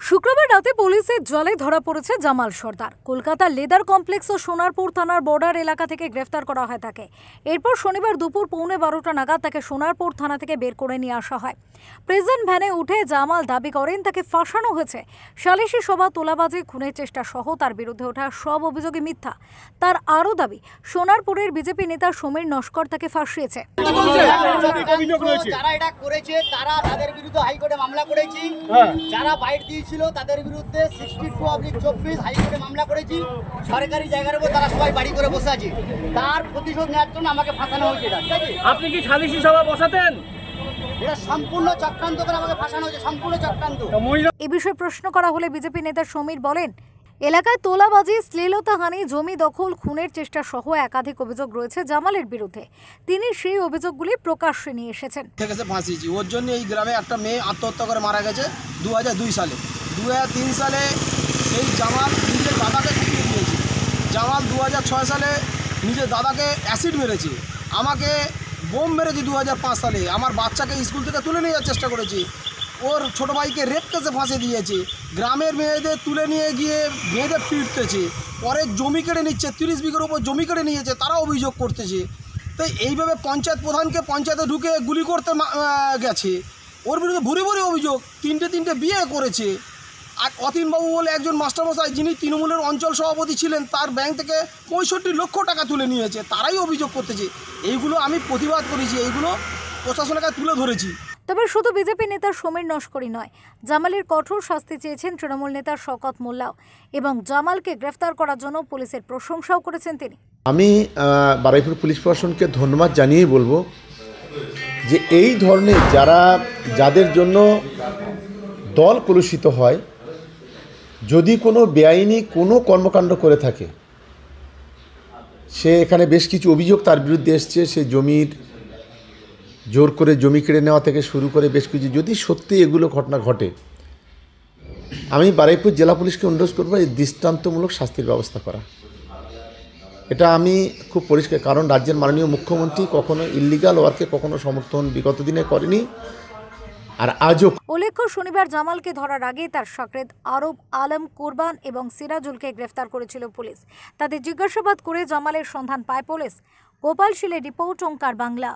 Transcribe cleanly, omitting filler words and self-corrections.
শুক্রবার রাতে পুলিশের জালে ধরা পড়েছে জামাল সর্দার। কলকাতার লেদার কমপ্লেক্স ও সোনারপুর থানার বর্ডার এলাকা থেকে গ্রেফতার করা হয় তাকে। এরপর শনিবার দুপুর 12:15 নাগাদ তাকে সোনারপুর থানা থেকে বের করে নিয়ে আসা হয়। প্রেজেন্ট ভ্যানে উঠে জামাল দাবি করেন তাকে ফাঁসানো হয়েছে। সালিশি সভা, তোলাবাজি, খুনের চেষ্টা সহ তার বিরুদ্ধে ওঠা সব অভিযোগই মিথ্যা। তার আরও দাবি, সোনারপুরের বিজেপি নেতা সমীর নস্কর তাকে ফাঁসিয়েছে। যারা এটা করেছে তারা তাদের বিরুদ্ধে হাইকোর্টে মামলা করেছি। যারা বাইট দিয়েছিল তাদের বিরুদ্ধে 62/24 হাইকোর্টে মামলা করেছি। সরকারি জায়গার উপর তারা সবাই বাড়ি করে বসে আছে। তার প্রতিশোধ নেওয়ার জন্য আমাকে ফাঁসানো হয়েছে। আপনি কি সালিশি সভা বসাতেন? এটা সম্পূর্ণ চক্রান্ত করে আমাকে ফাঁসানো হয়েছে, সম্পূর্ণ চক্রান্ত। এ বিষয়ে প্রশ্ন করা হলে বিজেপি নেতা সমীর বলেন, এলাকায় তোলাবাজি, শ্লীলতাহানি, জমি দখল, খুনের চেষ্টা সহ একাধিক অভিযোগ রয়েছে জামালের বিরুদ্ধে। তিনি সেই অভিযোগগুলি প্রকাশ্যে নিয়ে এসেছেন। ফাঁসিয়েছি ওর জন্য এই গ্রামে একটা মেয়ে আত্মহত্যা করে মারা গেছে 2002 সালে। 2003 সালে এই জামাল নিজের দাদাকে কুপিয়ে দিয়েছে। জামাল 2006 সালে নিজের দাদাকে অ্যাসিড মেরেছে। আমাকে বোম মেরেছে 2005 সালে। আমার বাচ্চাকে স্কুল থেকে তুলে নিয়ে যাওয়ার চেষ্টা করেছি। ওর ছোটো ভাইকে রেপ কেসে ফাঁসি দিয়েছে। গ্রামের মেয়েদের তুলে নিয়ে গিয়ে মেয়েদের পিটতেছে। পরে জমি কেড়ে নিচ্ছে, 30 বিঘের উপর জমি কেড়ে নিয়েছে, তারা অভিযোগ করতেছে। তো এইভাবে পঞ্চায়েত প্রধানকে পঞ্চায়েতে ঢুকে গুলি করতে গেছে। ওর বিরুদ্ধে ভুরি ভুরি অভিযোগ। তিনটে বিয়ে করেছে। আর অতীনবাবু বলে একজন মাস্টারমশাই, যিনি তৃণমূলের অঞ্চল সভাপতি ছিলেন, তার ব্যাংক থেকে 65 লক্ষ টাকা তুলে নিয়েছে। তারাই অভিযোগ করতেছে। এইগুলো আমি প্রতিবাদ করেছি, এইগুলো প্রশাসনের কাছে তুলে ধরেছি। তবে শুধু বিজেপি নেতা সমীর নস্করই নয়, জামালের কঠোর শাস্তি চেয়েছেন তৃণমূল নেতা শওকত মোল্লাও এবং জামালকে গ্রেফতার করার জন্য পুলিশের প্রশংসাও করেছেন তিনি। আমি বারুইপুর পুলিশ প্রশাসনকে ধন্যবাদ জানিয়েই বলবো যে এই ধরনের যাদের জন্য দল কলুষিত হয়, যদি কোনো বেআইনি কোনো কর্মকাণ্ড করে থাকে, সে এখানে বেশ কিছু অভিযোগ তার বিরুদ্ধে এসছে। সে জমির জোর করে জমি কেড়ে নেওয়া থেকে শুরু করে বেশ কিছু, যদি সত্যি এগুলো ঘটনা ঘটে, আমি বারুইপুর জেলা পুলিশকে অনুরোধ করবো এই দৃষ্টান্তমূলক শাস্তির ব্যবস্থা করা। এটা আমি খুব পরিষ্কার, কারণ রাজ্যের মাননীয় মুখ্যমন্ত্রী কখনো ইল্লিগাল ওয়ার্কে কখনো সমর্থন বিগত দিনে করেনি, আর আজও। উল্লেখ্য, শনিবার জামালকে ধরার আগে তার শাগরেদ আরব আলম, কুরবান এবং সিরাজুলকে গ্রেফতার করেছিল পুলিশ। তাদের জিজ্ঞাসাবাদ করে জামালের সন্ধান পায় পুলিশ। গোপাল শীলের রিপোর্ট, ওঙ্কার বাংলা।